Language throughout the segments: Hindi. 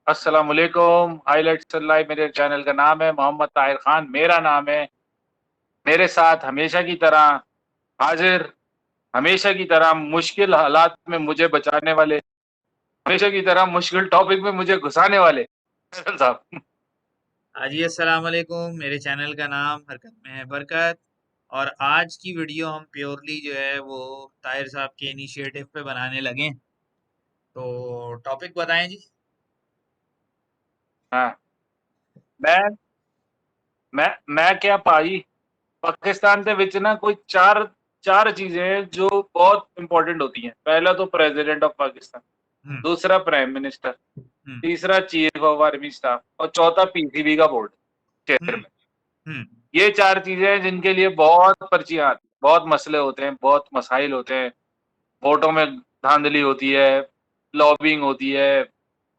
अस्सलामुअलैकुम। हाईलाइट्स चल रहा है। मेरे चैनल का नाम है मोहम्मद ताहिर खान, मेरा नाम है। मेरे साथ हमेशा की तरह हाजिर, हमेशा की तरह मुश्किल हालात में मुझे बचाने वाले, हमेशा की तरह मुश्किल टॉपिक में मुझे घुसाने वाले फैसल साहब। हाँ जी, अस्सलाम वालेकुम। मेरे चैनल का नाम हरकत में है बरकत। और आज की वीडियो हम प्योरली जो है वो ताहिर साहब के इनिशिएटिव पे बनाने लगे हैं। तो टॉपिक बताएं जी। हाँ, मैं मैं क्या पाई पाकिस्तान के विच ना कोई चार चार चीजें हैं जो बहुत इंपॉर्टेंट होती हैं। पहला तो प्रेसिडेंट ऑफ पाकिस्तान, हम्म। दूसरा प्राइम मिनिस्टर, हम्म। तीसरा चीफ ऑफ आर्मी स्टाफ और चौथा पीसीबी का बोर्ड हम्म। चेयरमैन। हम्म। ये चार चीजें हैं जिनके लिए बहुत पर्चियां आती हैं, बहुत मसले होते हैं, बहुत मसाइल होते हैं। वोटों में धांधली होती है, लॉबिंग होती है,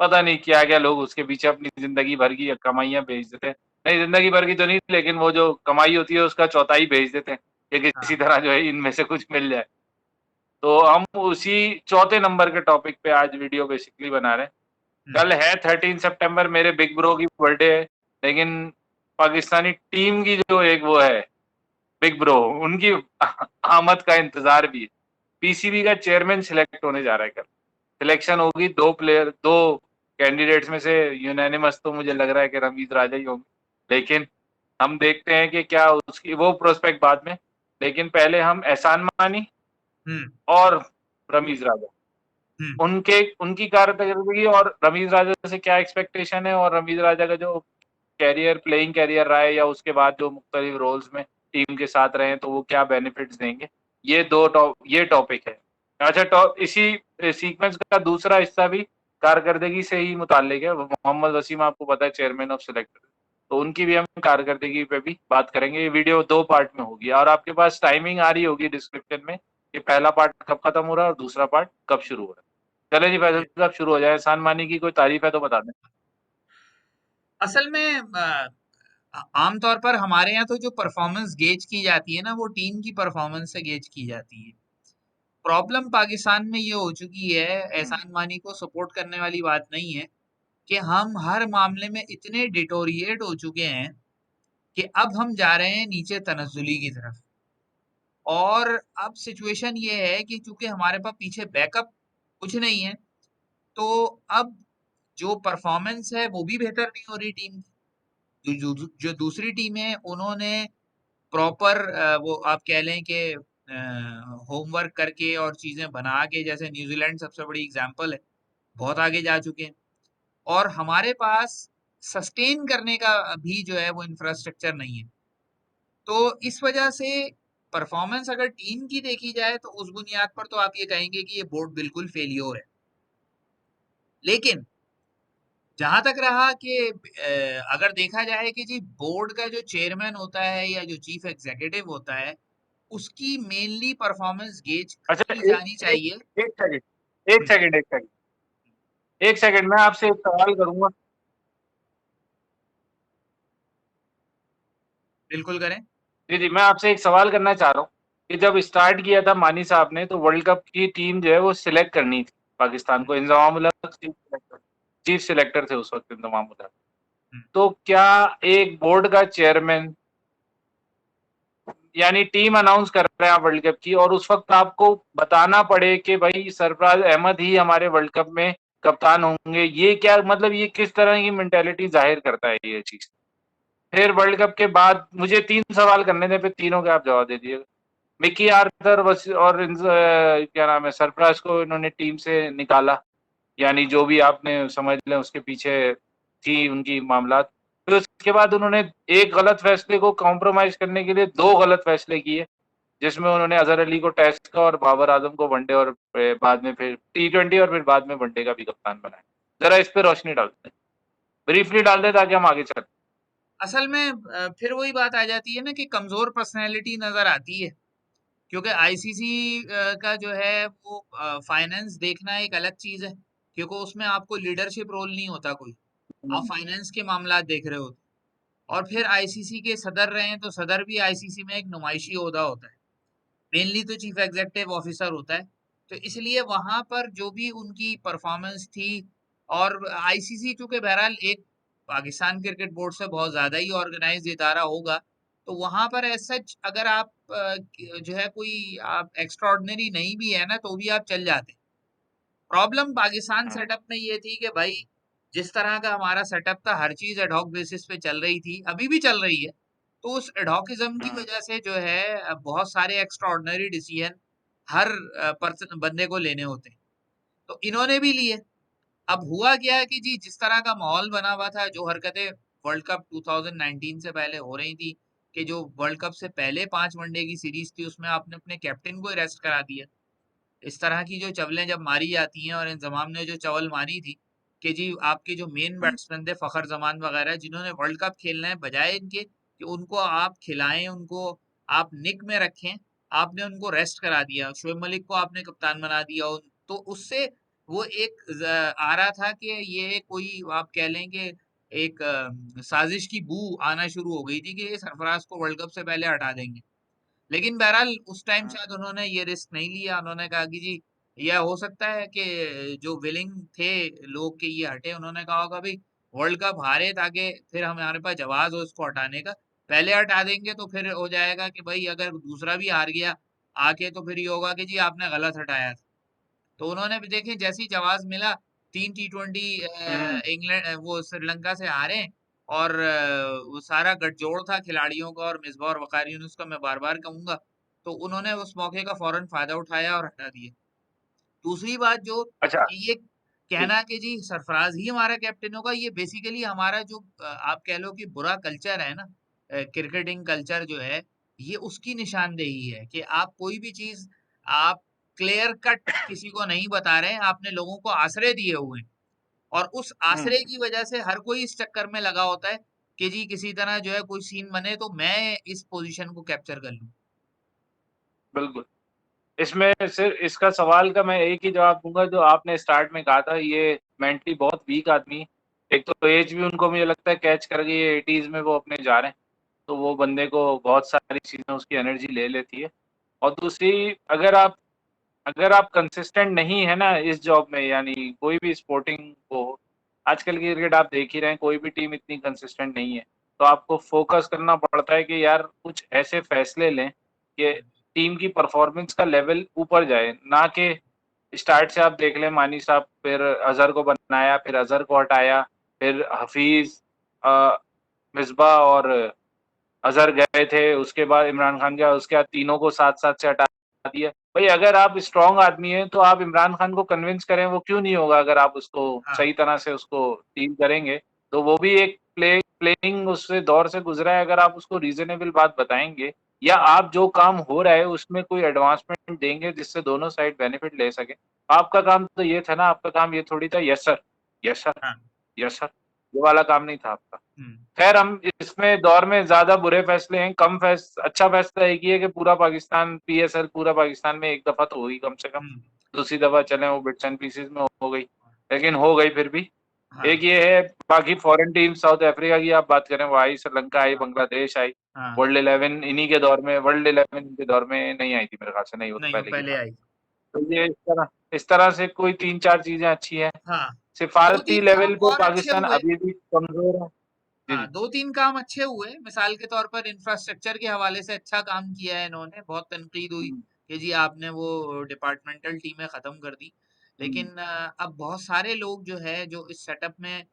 पता नहीं क्या क्या लोग उसके पीछे अपनी जिंदगी भर की कमाइयां भेज देते हैं। नहीं, जिंदगी भर की तो नहीं, लेकिन वो जो कमाई होती है उसका चौथाई भेज देते हैं कि किसी हाँ। तरह जो है इनमें से कुछ मिल जाए। तो हम उसी चौथे नंबर के टॉपिक पे आज वीडियो बेसिकली बना रहे हैं। हम्म। कल है 13 सितंबर, मेरे बिग ब्रो की बर्थडे है। लेकिन पाकिस्तानी टीम की जो एक वो है बिग ब्रो, उनकी आमद का इंतजार भी है। पीसीबी का चेयरमैन सिलेक्ट होने जा रहा है कल। सिलेक्शन होगी, दो कैंडिडेट्स में से यूनानिमस तो मुझे लग रहा है कि रमीज राजा ही होंगे। लेकिन हम देखते हैं कि क्या उसकी वो प्रोस्पेक्ट बाद में। लेकिन पहले हम एहसान मानी हम्म। और रमीज राजा, हम्म। उनके उनकी कारकर्दगी और रमीज राजा से क्या एक्सपेक्टेशन है, और रमीज राजा का जो कैरियर, प्लेइंग कैरियर रहा है या उसके बाद जो मुख्तलिफ रोल्स में टीम के साथ रहे हैं, तो वो क्या बेनिफिट्स देंगे। ये टॉपिक है। अच्छा, इसी सीक्वेंस का दूसरा हिस्सा भी कारकर्दगी से ही मुताल्लिक है। मोहम्मद वसीम आपको पता है चेयरमैन ऑफ सिलेक्टर, तो उनकी भी हम कारकर्दगी पे भी बात करेंगे। ये वीडियो दो पार्ट में होगी और आपके पास टाइमिंग आ रही होगी डिस्क्रिप्शन में कि पहला पार्ट कब खत्म हो रहा है और दूसरा पार्ट कब शुरू हो रहा है। चले जी फैसल साहब, शुरू हो जाए। एहसान मानी की कोई तारीफ है तो बता दें। असल में आमतौर पर हमारे यहाँ तो जो परफॉर्मेंस गेज की जाती है ना, वो टीम की परफॉर्मेंस से गेज की जाती है। प्रॉब्लम पाकिस्तान में ये हो चुकी है, एहसान मानी को सपोर्ट करने वाली बात नहीं है, कि हम हर मामले में इतने डिटोरिएट हो चुके हैं कि अब हम जा रहे हैं नीचे तनज़्ज़ुली की तरफ। और अब सिचुएशन ये है कि चूंकि हमारे पास पीछे बैकअप कुछ नहीं है, तो अब जो परफॉर्मेंस है वो भी बेहतर नहीं हो रही टीम की। जो दूसरी टीम है उन्होंने प्रॉपर, वो आप कह लें कि होमवर्क करके और चीजें बना के, जैसे न्यूजीलैंड सबसे बड़ी एग्जांपल है, बहुत आगे जा चुके हैं। और हमारे पास सस्टेन करने का भी जो है वो इंफ्रास्ट्रक्चर नहीं है। तो इस वजह से परफॉर्मेंस अगर टीम की देखी जाए तो उस बुनियाद पर तो आप ये कहेंगे कि ये बोर्ड बिल्कुल फेलियर है। लेकिन जहां तक रहा कि अगर देखा जाए कि जी बोर्ड का जो चेयरमैन होता है या जो चीफ एग्जीक्यूटिव होता है, उसकी मेनली परफॉर्मेंस गेज अच्छा, की एक जानी एक चाहिए। एक सेकंड, एक हम्म। सेकंड, एक सेकंड, एक सेकंड, मैं आपसे एक सवाल करूंगा। बिल्कुल करें। जी जी, मैं आपसे एक सवाल करना चाह रहा हूँ कि जब स्टार्ट किया था मानी साहब ने, तो वर्ल्ड कप की टीम जो है वो सिलेक्ट करनी थी पाकिस्तान हम्म। को। इंजमाम उल हक चीफ सिलेक्टर थे उस वक्त, इंजमाम उल हक। हम्म। तो क्या एक बोर्ड का चेयरमैन, यानी टीम अनाउंस कर रहे हैं आप वर्ल्ड कप की, और उस वक्त आपको बताना पड़े कि भाई सरफराज अहमद ही हमारे वर्ल्ड कप में कप्तान होंगे, ये क्या मतलब, ये किस तरह की मेंटेलिटी जाहिर करता है ये चीज। फिर वर्ल्ड कप के बाद मुझे तीन सवाल करने थे, फिर तीनों के आप जवाब दे दिए। मिकी आर्थर और क्या नाम है, सरफराज को इन्होंने टीम से निकाला, यानी जो भी आपने समझ लें उसके पीछे थी उनकी मामलात। फिर उसके बाद उन्होंने एक गलत फैसले को कॉम्प्रोमाइज करने के लिए दो गलत फैसले किए, जिसमें उन्होंने अजहर अली को टेस्ट का और बाबर आजम को वनडे, और बाद में फिर T20 और फिर बाद में वनडे का भी कप्तान बनाया। जरा इस पे रोशनी डालते हैं, ब्रीफली डाल दे ताकि हम आगे चलें। असल में फिर वही बात आ जाती है ना कि कमजोर पर्सनैलिटी नजर आती है। क्योंकि आईसीसी का जो है वो फाइनेंस देखना एक अलग चीज है, क्योंकि उसमें आपको लीडरशिप रोल नहीं होता कोई, आप फाइनेंस के मामला देख रहे होते। और फिर आईसीसी के सदर रहे हैं तो सदर भी आईसीसी में एक नुमाइशी ओहदा होता है, मेनली तो चीफ एग्जीक्यूटिव ऑफिसर होता है। तो इसलिए वहां पर जो भी उनकी परफॉर्मेंस थी और आईसीसी चूंकि बहरहाल एक पाकिस्तान क्रिकेट बोर्ड से बहुत ज्यादा ही ऑर्गेनाइज इदारा होगा, तो वहां पर एज सच अगर आप जो है कोई आप एक्स्ट्राऑर्डिनरी नहीं भी है ना तो भी आप चल जाते। प्रॉब्लम पाकिस्तान हम्म, सेटअप में ये थी कि भाई जिस तरह का हमारा सेटअप था, हर चीज एडहॉक बेसिस पे चल रही थी, अभी भी चल रही है। तो उस एडहॉकिज्म की हम्म, वजह से जो है बहुत सारे एक्स्ट्राऑर्डिनरी डिसीजन हर पर्सन बंदे को लेने होते हैं, तो इन्होंने भी लिए। अब हुआ क्या है कि जी जिस तरह का माहौल बना हुआ था, जो हरकतें वर्ल्ड कप 2019 से पहले हो रही थी, कि जो वर्ल्ड कप से पहले 5 वनडे की सीरीज थी उसमें आपने अपने कैप्टन को रेस्ट करा दिया, इस तरह की जो चवलें जब मारी जाती हैं, और इंजमाम ने जो चवल मारी थी कि जी आपके जो मेन हम्म, बैट्समैन थे फखर जमान वगैरह, जिन्होंने वर्ल्ड कप खेलना है, बजाय इनके कि उनको आप खिलाएं, उनको आप निक में रखें, आपने उनको रेस्ट करा दिया, शोएब मलिक को आपने कप्तान बना दिया। तो उससे वो एक आ रहा था कि ये कोई आप कह लें कि एक साजिश की बू आना शुरू हो गई थी कि ये सरफराज को वर्ल्ड कप से पहले हटा देंगे। लेकिन बहरहाल उस टाइम हम्म, शायद उन्होंने ये रिस्क नहीं लिया, उन्होंने कहा कि जी यह हो सकता है कि जो विलिंग थे लोग के ये हटे, उन्होंने कहा होगा भाई वर्ल्ड कप हारे ताकि फिर हमारे पास जवाब हो इसको हटाने का, पहले हटा देंगे तो फिर हो जाएगा कि भाई अगर दूसरा भी हार गया आके तो फिर ये होगा कि जी आपने गलत हटाया था। तो उन्होंने भी देखे जैसी जवाब मिला, 3 T20 हम्म, इंग्लैंड वो श्रीलंका से हारे, और वो सारा गठजोड़ था खिलाड़ियों का, और मिसबा और वकार यूनुस का मैं बार बार कहूंगा, तो उन्होंने उस मौके का फौरन फायदा उठाया और हटा दिया। दूसरी बात जो अच्छा। ये कहना कि जी सरफराज ही हमारा कैप्टन होगा, ये बेसिकली हमारा जो आप कह लो कि बुरा कल्चर है ना, क्रिकेटिंग कल्चर जो है, ये उसकी निशानदेही है कि आप कोई भी चीज आप क्लियर कट किसी को नहीं बता रहे हैं, आपने लोगों को आश्रय दिए हुए हैं, और उस हम्म, आश्रय की वजह से हर कोई इस चक्कर में लगा होता है कि जी किसी तरह जो है कोई सीन बने तो मैं इस पोजीशन को कैप्चर कर लूं। बिल्कुल। इसमें सिर्फ इसका सवाल का मैं एक ही जवाब दूंगा जो आपने स्टार्ट में कहा था, ये मेंटली बहुत वीक आदमी। एक तो एज भी उनको मुझे लगता है कैच कर गई है, 80s में वो अपने जा रहे हैं, तो वो बंदे को बहुत सारी चीज़ें उसकी एनर्जी ले लेती है। और दूसरी, अगर आप कंसिस्टेंट नहीं है ना इस जॉब में, यानी कोई भी स्पोर्टिंग हो, आजकल की क्रिकेट आप देख ही रहे हैं, कोई भी टीम इतनी कंसिस्टेंट नहीं है, तो आपको फोकस करना पड़ता है कि यार कुछ ऐसे फैसले लें कि टीम की परफॉर्मेंस का लेवल ऊपर जाए, ना कि स्टार्ट से आप देख लें मानी साहब फिर अजहर को बनाया, फिर अजहर को हटाया, फिर हफीज, मिसबा और अजहर गए थे, उसके बाद इमरान खान गया, उसके बाद तीनों को साथ साथ से हटा दिया। भाई अगर आप स्ट्रांग आदमी हैं तो आप इमरान खान को कन्विंस करें, वो क्यों नहीं होगा, अगर आप उसको हाँ सही तरह से उसको डील करेंगे तो वो भी एक प्लेइंग उससे दौर से गुजरा है। अगर आप उसको रीजनेबल बात बताएंगे या आप जो काम हो रहा है उसमें कोई एडवांसमेंट देंगे जिससे दोनों साइड बेनिफिट ले सके, आपका काम तो ये था ना, आपका काम ये थोड़ी था यस सर, यस सर, हाँ। यस सर, ये वाला काम नहीं था आपका। हम्म। खैर हम इसमें दौर में ज्यादा बुरे फैसले हैं, अच्छा फैसला एक ही है कि पूरा पाकिस्तान पीएसएल पूरा पाकिस्तान में एक दफा तो हुई कम से कम, हम्म। दूसरी दफा चले वो बिट्स एंड पीसेस में हो गई, लेकिन हो गई फिर भी। हाँ एक ये है, बाकी फॉरेन टीम साउथ अफ्रीका की आप बात करें, वो आई, श्रीलंका आई, हाँ बांग्लादेश आई, हाँ। वर्ल्ड इलेवन इन्हीं के दौर में, वर्ल्ड इलेवन के दौर में नहीं आई थी मेरे ख्याल से, नहीं वो तो नहीं वो पहले की पहले बात। आई। तो ये इस तरह से कोई तीन चार चीजें अच्छी हैं। हाँ, दो सिफारती तीन लेवल काम पे और अच्छे पाकिस्तान हुए। अभी भी कमजोर है। जी हाँ, जी। 2-3 काम अच्छे हुए। मिसाल के तौर पर इंफ्रास्ट्रक्चर के हवाले से अच्छा काम किया है इन्होंने। बहुत तनकीद हुई हम्म, कि जी आपने वो डिपार्टमेंटल टीमें खत्म कर दी। हम्म, लेकिन अब बहुत सारे लोग जो है जो इस सेटअप में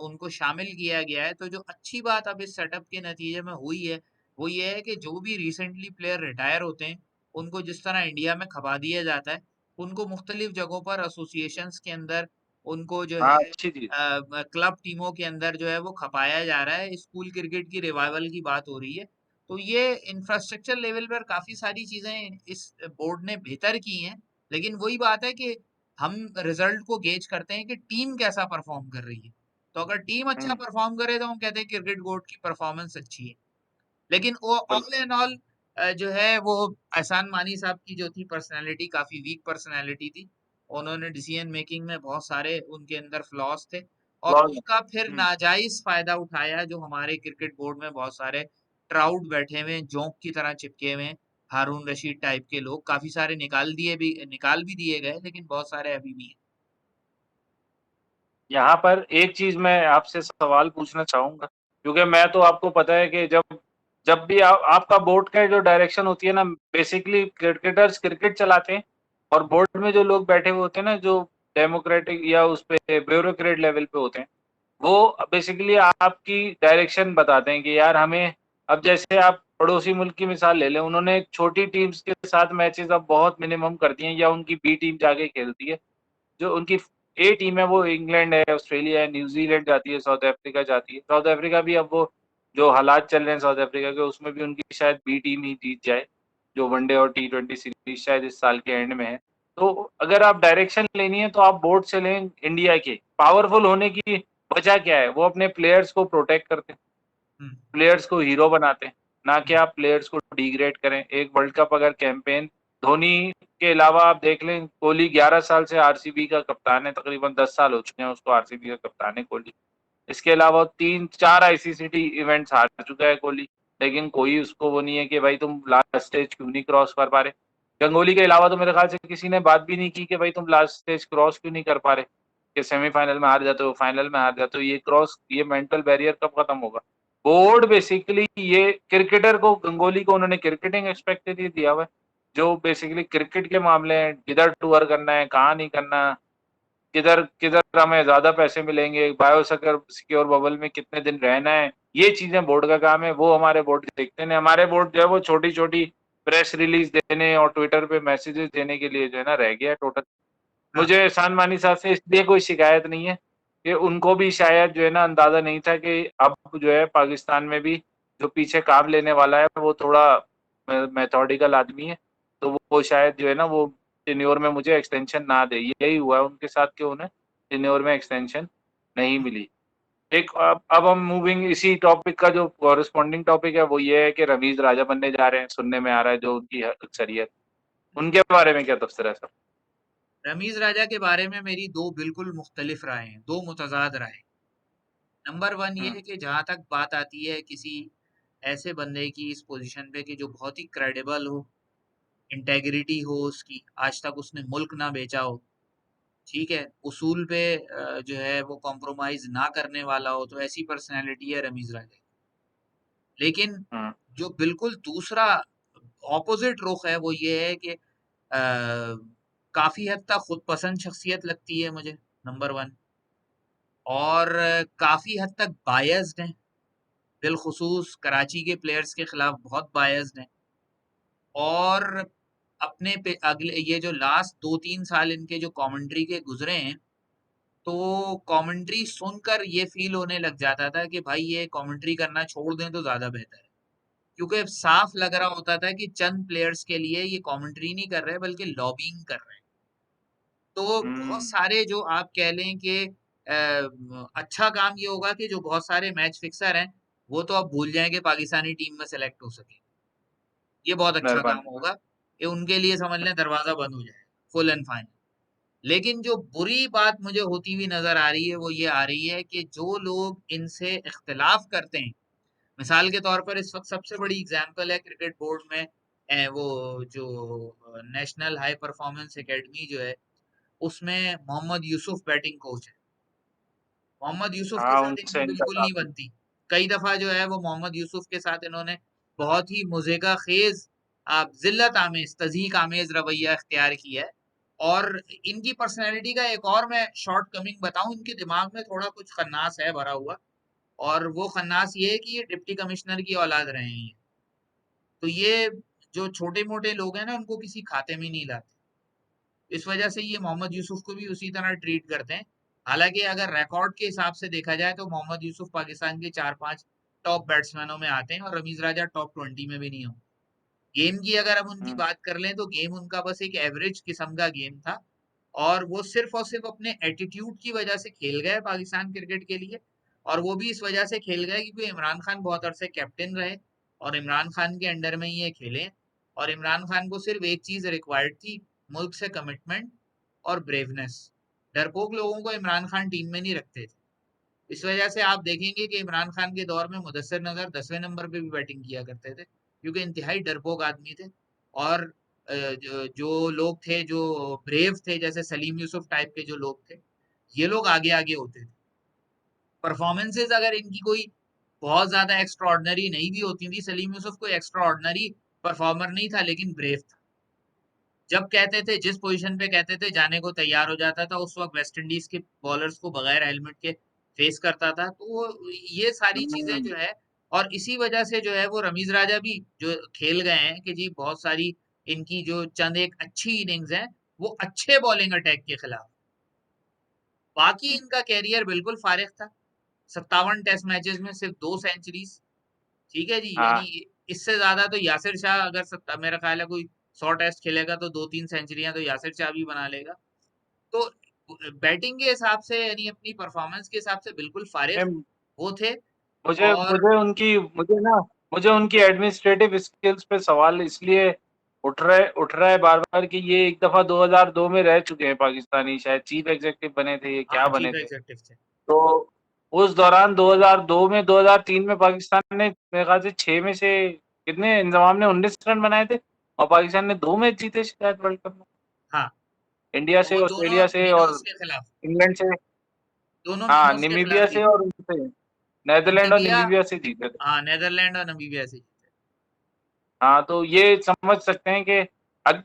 उनको शामिल किया गया है। तो जो अच्छी बात अब इस सेटअप के नतीजे में हुई है, वो ये है कि जो भी रिसेंटली प्लेयर रिटायर होते हैं, उनको जिस तरह इंडिया में खपा दिया जाता है, उनको मुख्तलिफ जगहों पर एसोसिएशंस के अंदर उनको जो हाँ है अच्छी चीज। क्लब टीमों के अंदर जो है वो खपाया जा रहा है। स्कूल क्रिकेट की रिवाइवल की बात हो रही है। तो ये इंफ्रास्ट्रक्चर लेवल पर काफी सारी चीजें इस बोर्ड ने बेहतर की हैं। लेकिन वही बात है कि हम रिजल्ट को गेज करते हैं कि टीम कैसा परफॉर्म कर रही है। तो अगर टीम अच्छा हम्म, परफॉर्म करे तो हम कहते हैं क्रिकेट बोर्ड की परफॉर्मेंस अच्छी है। लेकिन वो ऑल बिल्कुल। एंड ऑल जो है वो एहसान मानी साहब की जो थी पर्सनालिटी काफी वीक पर्सनालिटी थी। उन्होंने डिसीजन मेकिंग में बहुत सारे उनके अंदर फ्लॉज थे, और लॉज। उसका फिर हम्म, नाजायज फायदा उठाया जो हमारे क्रिकेट बोर्ड में बहुत सारे ट्राउट बैठे हुए हैं, जोंक की तरह चिपके हुए हैं, हारून रशीद टाइप के लोग काफी सारे निकाल भी दिए गए, लेकिन बहुत सारे अभी भी हैं। यहाँ पर एक चीज मैं आपसे सवाल पूछना चाहूंगा, क्योंकि मैं तो आपको पता है कि जब जब भी आपका बोर्ड का जो डायरेक्शन होती है ना, बेसिकली क्रिकेटर्स क्रिकेट चलाते हैं और बोर्ड में जो लोग बैठे हुए होते हैं ना, जो डेमोक्रेटिक या उस पे ब्यूरोक्रेट लेवल पे होते हैं, वो बेसिकली आपकी डायरेक्शन बताते हैं कि यार हमें, अब जैसे आप पड़ोसी मुल्क की मिसाल ले लें, उन्होंने छोटी टीम्स के साथ मैचेस अब बहुत मिनिमम कर दिए हैं, या उनकी बी टीम जाके खेलती है। जो उनकी ए टीम है वो इंग्लैंड है, ऑस्ट्रेलिया है, न्यूजीलैंड जाती है, साउथ अफ्रीका जाती है। साउथ अफ्रीका भी अब वो जो हालात चल रहे हैं साउथ अफ्रीका के, उसमें भी उनकी शायद बी टीम ही जीत जाए, जो वनडे और T20 सीरीज शायद इस साल के एंड में है। तो अगर आप डायरेक्शन लेनी है तो आप बोर्ड से लें। इंडिया के पावरफुल होने की वजह क्या है? वो अपने प्लेयर्स को प्रोटेक्ट करते हैं, हम्म, प्लेयर्स को हीरो बनाते हैं, ना कि हम्म, आप प्लेयर्स को डिग्रेड करें। एक वर्ल्ड कप अगर कैंपेन, धोनी के अलावा आप देख लें, कोहली 11 साल से आरसीबी का कप्तान है, तकरीबन 10 साल हो चुके हैं उसको आरसीबी का कप्तान है कोहली। इसके अलावा 3-4 आईसीसी इवेंट्स हार चुका है कोहली, लेकिन कोई उसको वो नहीं है कि भाई तुम लास्ट स्टेज क्यों नहीं क्रॉस कर पा रहे। गंगोली के अलावा तो मेरे ख्याल से किसी ने बात भी नहीं की कि भाई तुम लास्ट स्टेज क्रॉस क्यों नहीं कर पा रहे, कि सेमीफाइनल में हार जाते हो, फाइनल में हार जाते हो। ये मेंटल बैरियर कब खत्म होगा? बोर्ड बेसिकली ये क्रिकेटर को, गंगोली को उन्होंने क्रिकेटिंग एक्सपेक्टेड दिया हुआ है, जो बेसिकली क्रिकेट के मामले हैं, किधर टूर करना है, कहाँ नहीं करना, किधर किधर हमें ज्यादा पैसे मिलेंगे, बायो सिक्योर बबल में कितने दिन रहना है, ये चीजें बोर्ड का काम है। वो हमारे बोर्ड देखते हैं। हमारे बोर्ड जो है वो छोटी छोटी प्रेस रिलीज देने और ट्विटर पे मैसेजेस देने के लिए जो है ना रह गया है टोटल। हाँ, मुझे एहसान मानी साहब से इसलिए कोई शिकायत नहीं है कि उनको भी शायद जो है ना अंदाजा नहीं था कि अब जो है पाकिस्तान में भी जो पीछे काम लेने वाला है वो थोड़ा मेथोडिकल आदमी है। तो वो शायद जो है ना वो टेन्योर में मुझे एक्सटेंशन ना दे। यही हुआ है उनके साथ कि उन्हें टेन्योर में एक्सटेंशन नहीं मिली। एक अब हम मूविंग इसी टॉपिक का जो कॉरेस्पॉन्डिंग टॉपिक है वो ये है कि रमीज राजा बनने जा रहे हैं, सुनने में आ रहा है, जो उनकी अक्सरियत। उनके बारे में क्या तबसरा है सर? रमीज राजा के बारे में मेरी दो बिल्कुल मुख्तलिफ राय हैं, दो मुतजाद राय। नंबर वन ये हम्म। है कि जहां तक बात आती है किसी ऐसे बंदे की इस पोजीशन पे कि जो बहुत ही क्रेडिबल हो, इंटेग्रिटी हो उसकी, आज तक उसने मुल्क ना बेचा हो, ठीक है, उसूल पे जो है वो कॉम्प्रोमाइज ना करने वाला हो, तो ऐसी पर्सनैलिटी है रमीज राजा। लेकिन हम्म। जो बिल्कुल दूसरा ऑपोजिट रुख है वो ये है कि काफी हद तक खुद पसंद शख्सियत लगती है मुझे, नंबर वन। और काफी हद तक बायस्ड हैं, बिलखुसूस कराची के प्लेयर्स के खिलाफ बहुत बायस्ड हैं। और अपने पे अगले ये जो लास्ट 2-3 साल इनके जो कमेंट्री के गुजरे हैं, तो कमेंट्री सुनकर ये फील होने लग जाता था कि भाई ये कमेंट्री करना छोड़ दें तो ज्यादा बेहतर है। क्योंकि साफ लग रहा होता था कि चंद प्लेयर्स के लिए ये कमेंट्री नहीं कर रहे बल्कि लॉबिंग कर रहे हैं। तो बहुत हम्म। सारे जो आप कह लें कि अच्छा काम ये होगा कि जो बहुत सारे मैच फिक्सर हैं वो तो अब भूल जाएं कि पाकिस्तानी टीम में सेलेक्ट हो सके। ये बहुत अच्छा काम मेहरबानी। होगा। ये उनके लिए समझ लें दरवाजा बंद हो जाएगा, फुल एंड फाइनल। लेकिन जो बुरी बात मुझे होती हुई नजर आ रही है वो ये आ रही है कि जो लोग इनसे इख्तिलाफ करते हैं, मिसाल के तौर पर इस वक्त सबसे बड़ी एग्जांपल है क्रिकेट बोर्ड में वो जो नेशनल हाई परफॉर्मेंस एकेडमी जो है, उसमें मोहम्मद यूसुफ बैटिंग कोच है। मोहम्मद यूसुफ के हाँ, साथ इनकी उनसे इनका बिल्कुल नहीं काफी। बनती। कई दफा जो है वो मोहम्मद यूसुफ के साथ इन्होंने बहुत ही मुज़ेका खेज, आप जिल्लत आमेज, तजीक आमेज रवैया इख्तियार किया है। और इनकी पर्सनैलिटी का एक और मैं शॉर्ट कमिंग बताऊं, इनके दिमाग में थोड़ा कुछ खन्नास है भरा हुआ। और वो खन्नास ये है कि ये डिप्टी कमिश्नर की औलाद रहे हैं ये। तो ये जो छोटे मोटे लोग हैं ना उनको किसी खाते में नहीं लाते। इस वजह से ये मोहम्मद यूसुफ को भी उसी तरह ट्रीट करते हैं। हालांकि अगर रिकॉर्ड के हिसाब से देखा जाए तो मोहम्मद यूसुफ पाकिस्तान के 4-5 टॉप बैट्समैनों में आते हैं और रमीज राजा टॉप 20 में भी नहीं हो। गेम की अगर हम उनकी हम्म। बात कर लें तो गेम उनका बस एक एवरेज किस्म का गेम था। और वो सिर्फ और सिर्फ अपने एटीट्यूड की वजह से खेल गए पाकिस्तान क्रिकेट के लिए। और वो भी इस वजह से खेल गए क्योंकि इमरान खान बहुत अरसे कैप्टन रहे और इमरान खान के अंडर में ही ये खेले। और इमरान खान को सिर्फ एक चीज रिक्वायर्ड थी, मुल्क से कमिटमेंट और ब्रेवनेस। डरपोक लोगों को इमरान खान टीम में नहीं रखते थे। इस वजह से आप देखेंगे कि इमरान खान के दौर में मुदस्सिर नजर 10वें नंबर पे भी बैटिंग किया करते थे, क्योंकि इंतहाई डरपोक आदमी थे। और जो लोग थे जो ब्रेव थे, जैसे सलीम यूसुफ टाइप के जो लोग थे, ये लोग आगे-आगे होते थे। परफॉर्मेंसेस अगर इनकी कोई बहुत ज़्यादा एक्स्ट्राऑर्डिनरी नहीं भी होती थी, सलीम यूसुफ कोई एक्स्ट्राऑर्डिनरी परफॉर्मर नहीं था, लेकिन ब्रेव था। जब कहते थे, जिस पोजीशन पे कहते थे जाने को तैयार हो जाता था, उस वक़्त वेस्ट इंडीज़ के बॉलर्स को बगैर हेलमेट के फेस करता था। तो वो ये सारी चीज़ें हम्म। जो है, और इसी वजह से जो है वो रमीज़ राजा भी जो खेल गए हैं कि जी बहुत सारी इनकी जो चंद एक अच्छी इनिंग्स हैं, वो अच्छे बॉलिंग अटैक के खिलाफ। बाकी इनका कैरियर बिल्कुल फारिग था। 57 टेस्ट मैचेस में सिर्फ 2 सेंचुरीज़। ठीक है जी, यानी हाँ। इससे ज्यादा तो यासिर शाह, अगर मेरा ख्याल है कोई 100 टेस्ट खेलेगा तो 2-3 सेंचुरियां तो यासिर शाह भी बना लेगा। तो बैटिंग के हिसाब से, यानी अपनी परफॉर्मेंस के हिसाब से बिल्कुल फारिग मैं- वो थे। मुझे और मुझे उनकी एडमिनिस्ट्रेटिव स्किल्स पे सवाल इसलिए उठ रहा है बार बार कि ये एक दफा 2002 में रह चुके हैं पाकिस्तानी, शायद चीफ एग्जीक्यूटिव बने थे, ये क्या हाँ, बने चीफ थे। एग्जेक्टिव थे। तो उस दौरान 2002 में 2003 में पाकिस्तान ने मेरे ख्याल से 6 में से कितने, इंजमाम ने 19 रन बनाए थे और पाकिस्तान ने 2 मैच जीते शायद वर्ल्ड कप में, हाँ, इंडिया से, वो दोनों ऑस्ट्रेलिया से और मिनोज के खिलाफ, इंग्लैंड से। दोनों हाँ, मिनोज के खिलाफ निमीबिया से जीते। और उनसे, नेदरलैंड और नमीबिया, निमीबिया से जीते थे। हाँ, नेदरलैंड और नमीबिया से जीते। हाँ, तो ये समझ सकते हैं कि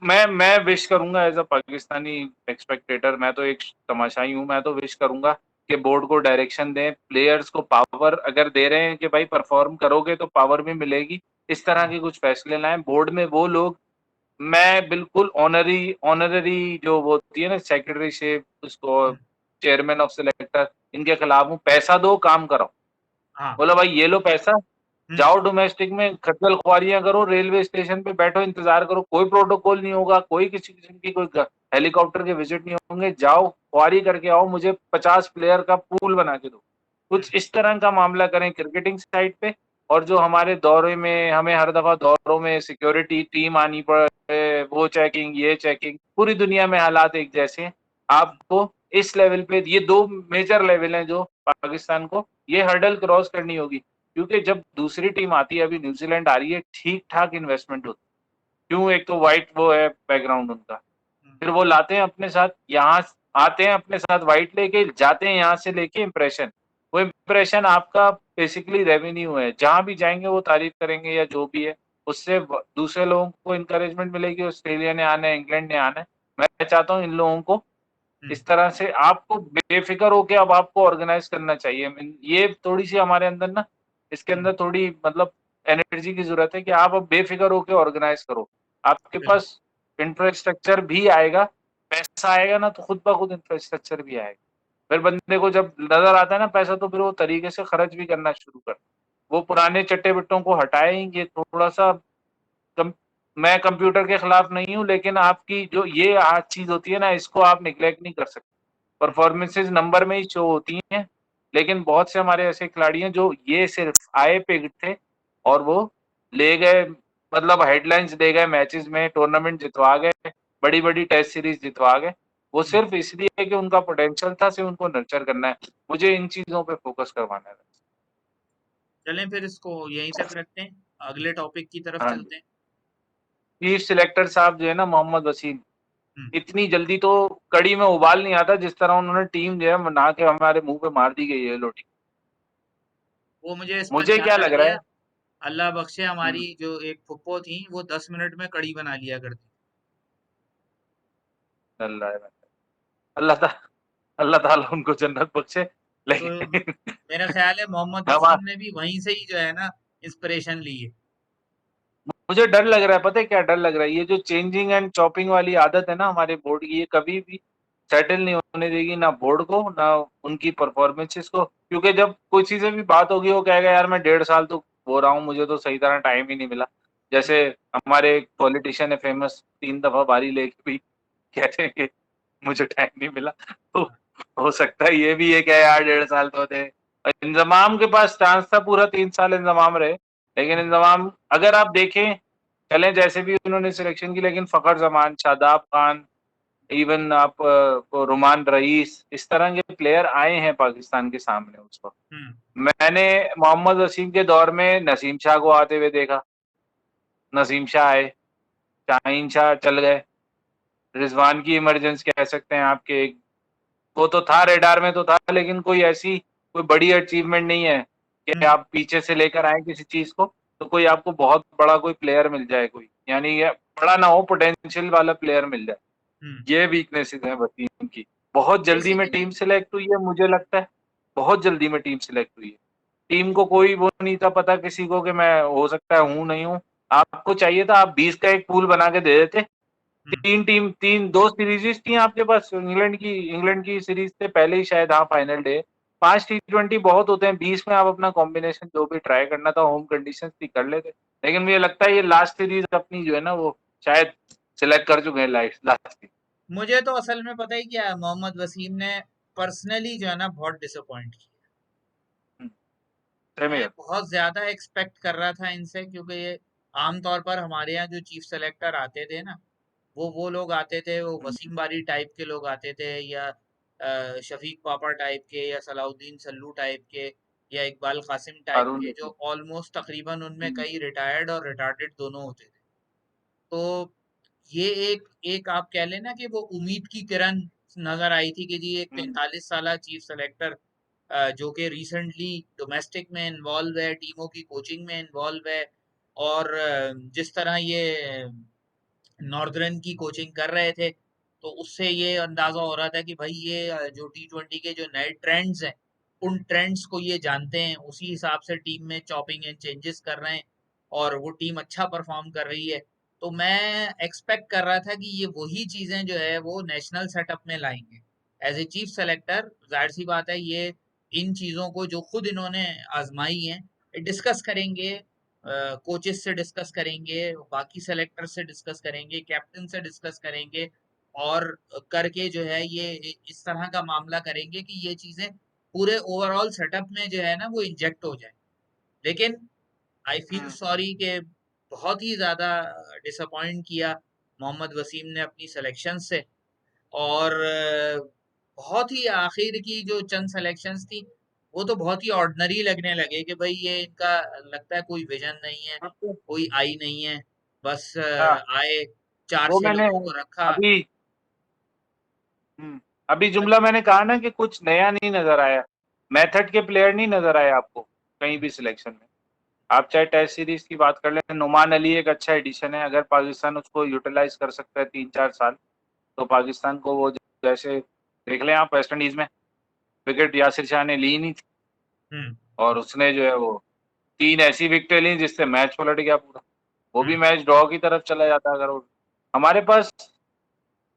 मैं विश करूंगा एज अ पाकिस्तानी एक्सपेक्टेटर, मैं तो एक तमाशाई हूँ, मैं तो विश करूंगा कि बोर्ड को डायरेक्शन दें, प्लेयर्स को पावर अगर दे रहे हैं कि भाई परफॉर्म करोगे तो पावर भी मिलेगी, इस तरह हम्म, के कुछ फैसले लाएं बोर्ड में वो लोग। मैं बिल्कुल ऑनररी जो वो होती है ना सेक्रेटरीशिप, उसको हम्म, चेयरमैन ऑफ सिलेक्टर, इनके खिलाफ हूँ। पैसा दो, काम कराओ। हाँ, बोला भाई ये लो पैसा, हम्म, जाओ डोमेस्टिक में खज्जल खुआरियां करो, रेलवे स्टेशन पे बैठो, इंतजार करो, कोई प्रोटोकॉल नहीं होगा, कोई किसी किस्म की कोई हेलीकॉप्टर के विजिट नहीं होंगे, जाओ खुआरी करके आओ, मुझे 50 प्लेयर का पूल बना के दो। हम्म, कुछ इस तरह का मामला करें क्रिकेटिंग साइड पे। और जो हमारे दौरे में हमें हर दफा दौरों में सिक्योरिटी टीम आनी पड़े, वो चेकिंग ये चेकिंग, पूरी दुनिया में हालात एक जैसे हैं। आपको इस लेवल पे ये दो मेजर लेवल हैं जो पाकिस्तान को ये हर्डल क्रॉस करनी होगी, क्योंकि जब दूसरी टीम आती है, अभी न्यूजीलैंड आ रही है, ठीक ठाक इन्वेस्टमेंट होती है। क्यों? एक तो वाइट वो है बैकग्राउंड उनका, हम्म, फिर वो लाते हैं अपने साथ, यहाँ आते हैं अपने साथ वाइट लेके, जाते हैं यहाँ से लेके इम्प्रेशन। वो इम्प्रेशन आपका बेसिकली रेवेन्यू है, जहां भी जाएंगे वो तारीफ करेंगे या जो भी है, उससे दूसरे लोगों को इंकरेजमेंट मिलेगी, ऑस्ट्रेलिया ने आना है, इंग्लैंड ने आना है। मैं चाहता हूँ इन लोगों को हम्म, इस तरह से आपको बेफिक्र होके अब आपको ऑर्गेनाइज करना चाहिए। ये थोड़ी सी हमारे अंदर ना, इसके हम्म, अंदर थोड़ी मतलब एनर्जी की जरूरत है कि आप अब बेफिक्र होके ऑर्गेनाइज करो। आपके बिल्कुल, पास इंफ्रास्ट्रक्चर भी आएगा, पैसा आएगा ना, तो खुद ब खुद इंफ्रास्ट्रक्चर भी आएगा। फिर बंदे को जब नजर आता है ना पैसा, तो फिर वो तरीके से खर्च भी करना शुरू कर, वो पुराने चट्टे बिट्टों को हटाएंगे थोड़ा सा। कम, मैं कंप्यूटर के खिलाफ नहीं हूँ, लेकिन आपकी जो ये आज चीज होती है ना, इसको आप निगलेक्ट नहीं कर सकते। हम्म, परफॉर्मेंसेज नंबर में ही शो होती हैं, लेकिन बहुत से हमारे ऐसे खिलाड़ी हैं जो ये सिर्फ आए पे थे और वो ले गए, मतलब हेडलाइंस ले गए मैचेस में, टूर्नामेंट जितवा गए, बड़ी बड़ी टेस्ट सीरीज जितवा गए, वो हम्म। सिर्फ इसलिए कि उनका पोटेंशियल था, सिर्फ उनको नर्चर करना है। मुझे इन चीजों पे फोकस करवाना है। चलें फिर इसको यहीं तक रखते हैं, अगले टॉपिक की तरफ हाँ जी। चलते हैं। चीफ सिलेक्टर साहब जो है ना, मोहम्मद वसीम, हम्म, इतनी जल्दी तो कड़ी में उबाल नहीं आता जिस तरह उन्होंने टीम जो है बना के हमारे मुंह पे मार दी गई है लोटी। वो मुझे इस पर मुझे क्या ध्यान आ लग रहा गया, है। अल्लाह बख्शे हम्म, हमारी जो एक फुप्पो थी, वो 10 मिनट में कड़ी बना लिया करती। अल्लाह अल्लाह ता, अल्लाह ताला उनको जन्नत बख्शे। तो लेकिन मेरा ख्याल है मोहम्मद हम, वसीम ने भी वहीं से ही जो है ना इंस्पिरेशन ली है। मुझे डर लग रहा है, पता है क्या डर लग रहा है, ये जो चेंजिंग एंड चॉपिंग वाली आदत है ना हमारे बोर्ड की, ये कभी भी सेटल नहीं होने देगी, ना बोर्ड को ना उनकी परफॉर्मेंसेस को। क्योंकि जब कोई चीजें भी बात होगी, वो कहेगा यार मैं 1.5 साल तो हो रहा हूँ, मुझे तो सही तरह टाइम ही नहीं मिला। हम्म, जैसे हमारे एक पॉलिटिशियन है फेमस, 3 दफा बारी लेके भी कहते हैं कि मुझे टाइम नहीं मिला। तो हाँ, हो सकता है ये भी एक है यार, 1.5 साल तो थे। इंजमाम के पास चांस था पूरा 3 साल इंजमाम रहे, लेकिन हम्म, इंजमाम अगर आप देखें, चलें जैसे भी उन्होंने सिलेक्शन की, लेकिन फखर जमान, शादाब खान, इवन आप को रुमान रईस, इस तरह के प्लेयर आए हैं पाकिस्तान के सामने उस वक्त। हम्म, मैंने मोहम्मद वसीम के दौर में नसीम शाह को आते हुए देखा, नसीम शाह आए, शाहीन शाह चल गए, रिजवान की इमरजेंस कह सकते हैं आपके, एक वो तो था, रेडार में तो था, लेकिन कोई ऐसी कोई बड़ी अचीवमेंट नहीं है कि हम्म आप पीछे से लेकर आए किसी चीज को, तो कोई आपको बहुत बड़ा कोई प्लेयर मिल जाए, कोई यानी ये बड़ा ना हो, पोटेंशियल वाला प्लेयर मिल जाए। हम्म। ये वीकनेसेस है वसीम की। बहुत जल्दी में बेसिकली टीम सिलेक्ट हुई है, मुझे लगता है बहुत जल्दी में टीम सिलेक्ट हुई है। टीम को कोई वो नहीं था पता किसी को कि मैं हो सकता है हूँ नहीं हूँ। आपको चाहिए था आप 20 का एक पूल बना के दे देते। तीन टीम, तीन दो सीरीज थी आपके पास, इंग्लैंड की सीरीज से पहले ही शायद, हाँ फाइनल डे। 5 T20 बहुत होते हैं, 20 में आप अपना कॉम्बिनेशन जो भी ट्राई करना था, होम कंडीशन थी, कर लेते। लेकिन मुझे लगता है ये लास्ट सीरीज अपनी जो है ना, वो शायद सिलेक्ट कर चुके हैं लास्ट की। मुझे तो असल में पता ही क्या है, मोहम्मद वसीम ने पर्सनली जो है ना बहुत डिसअपॉइंट किया। सही में मैं यार। बहुत ज्यादा एक्सपेक्ट कर रहा था इनसे, क्योंकि ये आमतौर पर हमारे यहाँ जो चीफ सेलेक्टर आते थे ना, वो लोग आते थे, वो वसीम बारी टाइप के लोग आते थे, या शफीक पापा टाइप के, या सलाउद्दीन सल्लू टाइप के, या इकबाल कासिम टाइप हारून के, जो रशीद। ऑलमोस्ट तकरीबन उनमें हम्म, कई रिटायर्ड और रिटार्डेड दोनों होते थे। तो ये एक एक आप कह लेना कि वो उम्मीद की किरण नजर आई थी कि जी एक हम्म, 43 साल चीफ सेलेक्टर जो कि रिसेंटली डोमेस्टिक में इन्वॉल्व है, टीमों की कोचिंग में इन्वॉल्व है, और जिस तरह ये नॉर्दर्न की कोचिंग कर रहे थे, तो उससे ये अंदाजा हो रहा था कि भाई ये जो T20 के जो नए ट्रेंड्स हैं, उन ट्रेंड्स को ये जानते हैं, उसी हिसाब से टीम में चॉपिंग एंड चेंजेस कर रहे हैं, और वो टीम अच्छा परफॉर्म कर रही है। तो मैं एक्सपेक्ट कर रहा था कि ये वही चीजें जो है वो नेशनल सेटअप में लाएंगे। एज ए चीफ सेलेक्टर जाहिर सी बात है, ये इन चीजों को जो खुद इन्होंने आजमाई हैं डिस्कस करेंगे, कोचेस से डिस्कस करेंगे, बाकी सेलेक्टर से डिस्कस करेंगे, कैप्टन से डिस्कस करेंगे, और करके जो है ये इस तरह का मामला करेंगे कि ये चीजें पूरे ओवरऑल सेटअप में जो है ना वो इंजेक्ट हो जाए। लेकिन आई फील हम्म, सॉरी कि बहुत ही ज्यादा डिसअपॉइंट किया मोहम्मद वसीम ने अपनी सिलेक्शन से। और बहुत ही आखिर की जो चंद सिलेक्शंस थी, वो तो बहुत ही ऑर्डिनरी लगने लगे कि भाई ये इनका लगता है कोई विजन नहीं है, कोई आई नहीं है, बस हाँ, आए, चार वो छह मैंने लोगों को रखा। अभी अभी जुमला मैंने कहा ना कि कुछ नया नहीं नजर आया, मेथड के प्लेयर नहीं नजर आए आपको कहीं भी सिलेक्शन में। आप चाहे टेस्ट सीरीज की बात कर लें, नुमान अली एक अच्छा एडिशन है, अगर पाकिस्तान उसको यूटिलाइज कर सकता है 3-4 साल, तो पाकिस्तान को वो, जैसे देख लें आप वेस्ट इंडीज में विकेट यासिर शाह ने ली नहीं थी, हम्म और उसने जो है वो 3 ऐसी विकेटें ली जिससे मैच पलट गया पूरा। वो भी हम्म मैच ड्रॉ की तरफ चला जाता अगर वो। हमारे पास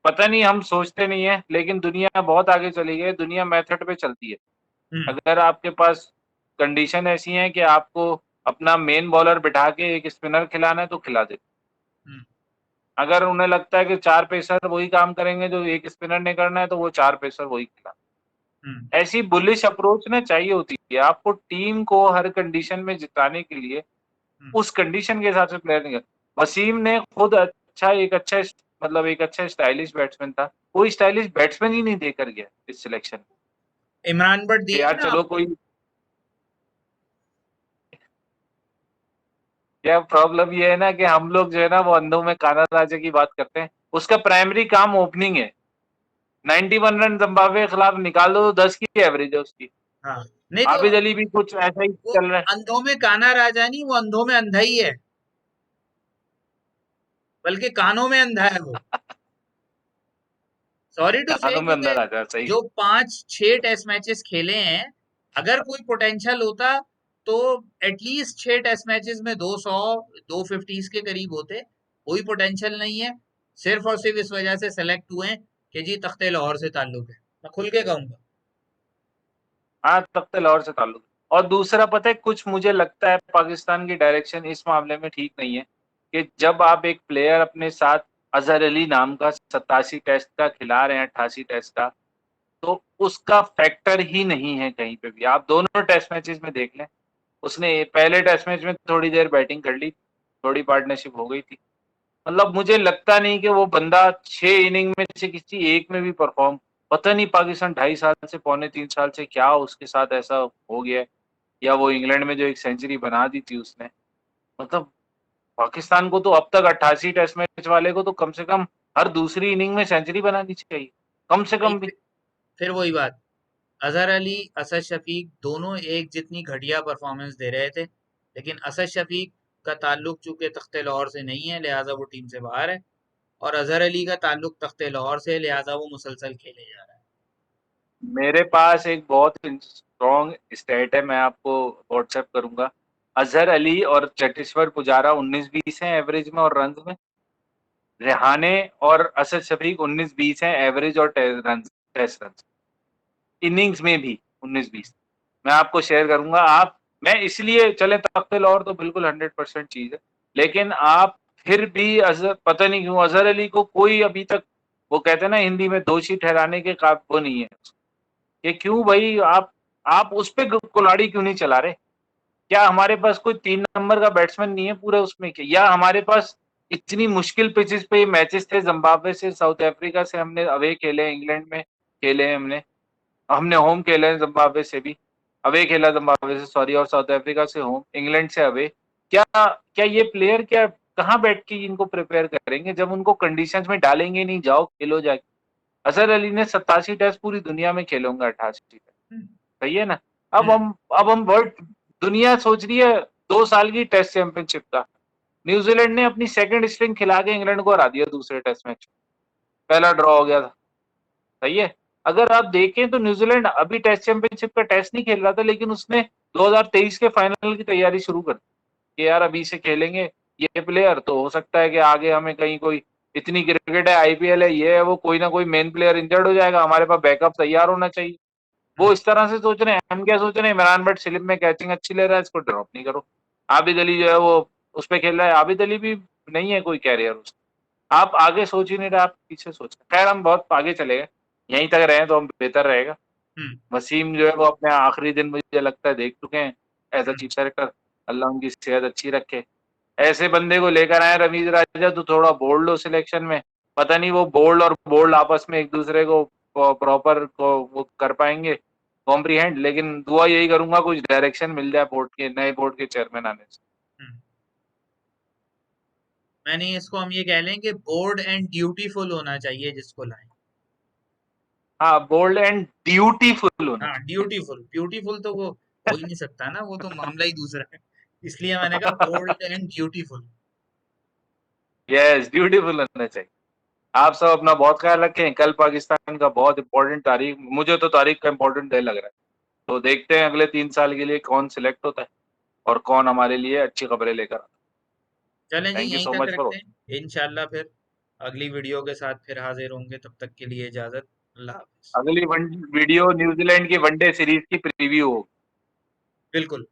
पता नहीं, हम सोचते नहीं है, लेकिन दुनिया बहुत आगे चली गई, दुनिया मेथड पे चलती है। हम्म अगर आपके पास कंडीशन ऐसी है कि आपको अपना मेन बॉलर बिठा के एक स्पिनर खिलाना है तो खिला दे। हम्म अगर उन्हें लगता है कि 4 पेसर वही काम करेंगे जो एक स्पिनर ने करना है, तो वो 4 पेसर वही खिला। हम्म ऐसी बुलिश अप्रोच ना चाहिए होती है आपको, टीम को हर कंडीशन में जिताने के लिए हम्म उस कंडीशन के हिसाब से प्लेयर नहीं कर। वसीम ने खुद मतलब एक अच्छा स्टाइलिश बैट्समैन था, कोई स्टाइलिश बैट्समैन ही नहीं देकर गया इस सिलेक्शन में। इमरान बट कि दिए यार ना चलो आपको। कोई, क्या प्रॉब्लम ये है ना कि हम लोग जो है ना वो अंधों में काना राजा की बात करते हैं। उसका प्राइमरी काम ओपनिंग है। 91 रन जिम्बाब्वे के खिलाफ निकाल दो तो 10 की एवरेज है उसकी। हाँ, नहीं तो आबिद अली भी कुछ ऐसा ही वो चल रहा है। अंधों में काना राजा नहीं, वो अंधों में अंधा ही है, बल्कि कानों में अंधा है वो। सॉरी टू से, कानों में क्योंकि अंदर आ जा, सही। जो 5-6 टेस्ट मैचेस खेले हैं, अगर कोई पोटेंशियल होता तो एटलीस्ट 6 टेस्ट मैचेस में 200 250 के करीब होते। कोई पोटेंशियल नहीं है, सिर्फ और सिर्फ इस वजह से सेलेक्ट हुए हैं कि जी तख्ते लाहौर से ताल्लुक है। मैं खुल के कहूंगा। हाँ, तख्त लाहौर से ताल्लुक। और दूसरा पता है, कुछ मुझे लगता है पाकिस्तान की डायरेक्शन इस मामले में ठीक नहीं है कि जब आप एक प्लेयर अपने साथ अजहर अली नाम का 87 टेस्ट का खिला रहे हैं, 88 टेस्ट का, तो उसका फैक्टर ही नहीं है कहीं पे भी। आप दोनों टेस्ट मैचेस में देख लें, उसने पहले टेस्ट मैच में थोड़ी देर बैटिंग कर ली, थोड़ी पार्टनरशिप हो गई थी। मतलब मुझे लगता नहीं कि वो बंदा 6 इनिंग में से किसी एक में भी परफॉर्म, पता नहीं पाकिस्तान 2.5 साल से, पौने 3 साल से क्या उसके साथ ऐसा हो गया है। या वो इंग्लैंड में जो एक सेंचुरी बना दी थी उसने, मतलब पाकिस्तान को तो अब तक 88 टेस्ट मैच वाले को तो कम से कम हर दूसरी इनिंग में सेंचुरी बनानी चाहिए, कम से नहीं, कम भी। फिर वही बात, अजहर अली, असद शफीक दोनों एक जितनी घटिया परफॉर्मेंस दे रहे थे, लेकिन असद शफीक का ताल्लुक चूंकि तख्ते लाहौर से नहीं है, लिहाजा वो टीम से बाहर है, और अजहर अली का ताल्लुक तख्ते लाहौर से है, लिहाजा वो मुसलसल खेले जा रहा है। मेरे पास एक बहुत स्ट्रॉन्ग स्टेट है, मैं आपको व्हाट्सएप करूंगा। अजहर अली और चटेश्वर पुजारा 19-20 हैं एवरेज में और रन में। रेहाने और असद शफीक 19-20 हैं एवरेज और टेस्ट रन, इनिंग्स में भी 19-20। मैं आपको शेयर करूंगा। आप, मैं इसलिए चले तख्ते लाहौर तो बिल्कुल 100% चीज है, लेकिन आप फिर भी अजहर, पता नहीं क्यों अजहर अली को कोई अभी तक, वो कहते हैं ना हिंदी में, दोषी ठहराने के काबिल वो नहीं है। ये क्यों भाई, आप उस पे कुल्हाड़ी क्यों नहीं चला रहे? क्या हमारे पास कोई 3 नंबर का बैट्समैन नहीं है पूरे उसमें के? या हमारे पास इतनी मुश्किल पिचेस पे मैचेस थे, जिम्बाब्वे से, साउथ अफ्रीका से हमने अवे खेले, इंग्लैंड में खेले, हमने हमने होम खेले हैं जिम्बाब्वे से भी, अवे खेला जिम्बाब्वे से सॉरी, और साउथ अफ्रीका से होम, इंग्लैंड से अवे। क्या क्या ये प्लेयर क्या कहाँ बैठ के इनको प्रिपेयर करेंगे जब उनको कंडीशंस में डालेंगे नहीं, जाओ खेलो जाके। अजहर अली ने 87 टेस्ट पूरी दुनिया में खेले होंगे, 88 टेस्ट, हम्म, सही है ना? हम्म, अब हम वर्ल्ड, दुनिया सोच रही है 2 साल की टेस्ट चैंपियनशिप का। न्यूजीलैंड ने अपनी सेकंड स्ट्रिंग खिला के इंग्लैंड को हरा दिया दूसरे टेस्ट मैच, पहला ड्रॉ हो गया था, सही है। अगर आप देखें तो न्यूजीलैंड अभी टेस्ट चैंपियनशिप का टेस्ट नहीं खेल रहा था, लेकिन उसने 2023 के फाइनल की तैयारी शुरू कर दी कि यार अभी से खेलेंगे ये प्लेयर, तो हो सकता है कि आगे हमें कहीं कोई, इतनी क्रिकेट है, आईपीएल है, ये है वो, कोई ना कोई मेन प्लेयर इंजर्ड हो जाएगा, हमारे पास बैकअप तैयार होना चाहिए। वो हम्म, इस तरह से सोच रहे हैं। हम क्या सोच रहे हैं, इमरान बट स्लिप में कैचिंग अच्छी ले रहा है, इसको ड्रॉप नहीं करो। आबिद अली जो है वो उस पर खेल रहा है, आबिद अली भी नहीं है कोई कैरियर उसका। आप आगे सोच ही नहीं रहे, आप पीछे सोच रहे। खैर हम बहुत आगे चले गए, यहीं तक रहे तो हम बेहतर रहेगा। हम्म, वसीम जो है वो अपने आखिरी दिन मुझे लगता है देख चुके हैं as a hmm, chief selector. अल्लाह उनकी सेहत अच्छी रखे। ऐसे बंदे को लेकर आए रमीज राजा, तो थोड़ा बोल्ड हो सिलेक्शन में। पता नहीं वो बोल्ड और बोल्ड आपस में एक दूसरे को प्रॉपर को वो कर पाएंगे कॉम्प्रीहेंड, लेकिन दुआ यही करूंगा कुछ डायरेक्शन मिल जाए बोर्ड के, नए बोर्ड के चेयरमैन आने से। हम्म। मैंने इसको हम ये कह लें कि बोर्ड एंड ड्यूटीफुल होना चाहिए जिसको लाएं। हाँ, बोल्ड एंड ड्यूटीफुल होना हाँ, चाहिए। ड्यूटीफुल, ब्यूटीफुल तो वो हो ही नहीं सकता ना, वो तो मामला ही दूसरा है। इसलिए मैंने कहा bold and dutiful. Yes, dutiful होना चाहिए। आप सब अपना बहुत ख्याल रखें। कल पाकिस्तान का बहुत इंपॉर्टेंट तारीख, मुझे तो तारीख का इंपॉर्टेंट डे लग रहा है। तो देखते हैं अगले 3 साल के लिए कौन सिलेक्ट होता है और कौन हमारे लिए अच्छी खबरें लेकर आता चलें है। जी, थैंक यू यहीं सो तक मच फॉर। रखते हैं, इंशाल्लाह फिर अगली वीडियो के साथ फिर हाजिर होंगे, तब तक के लिए इजाजत, अल्लाह हाफिज। अगली वीडियो न्यूजीलैंड की वनडे सीरीज की प्रीव्यू होगी। बिल्कुल।